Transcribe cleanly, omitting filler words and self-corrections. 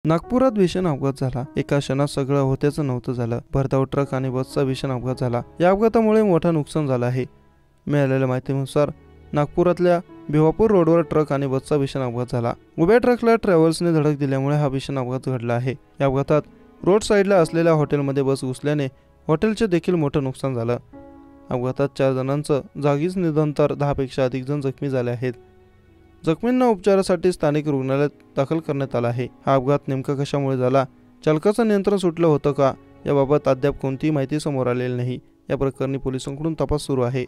नागपुरात भीषण अपघात झाला। एका क्षणात सगळं होत्याचं नव्हतं झालं। भरधाव ट्रक आणि बसचा भीषण अपघात झाला। या अपघातामुळे मोठं नुकसान झालं आहे। मिळालेल्या माहितीनुसार नागपुरातल्या भिवापूर रोडवर ट्रक आणि बसचा भीषण अपघात झाला। उभ्या ट्रकला ट्रॅव्हल्सने धडक दिल्यामुळे हा भीषण अपघात घडला आहे। या अपघातात रोड साईडला असलेल्या हॉटेलमध्ये बस घुसल्याने हॉटेलचे देखील मोठं नुकसान झालं। अपघातात 4 जणांचं जागीच निधन तर 10 पेक्षा अधिक जण जखमी झाले आहेत। जखमींना उपचारासाठी स्थानिक रुग्णालयात दाखल करण्यात आलं आहे। हा अपघात नेमका कशामुळे झाला, चालकाचं नियंत्रण सुटलं होतं का, याबाबत अद्याप कोणतीही माहिती समोर आलेली नाही। या प्रकरणी पोलिसांकडून तपास सुरू आहे।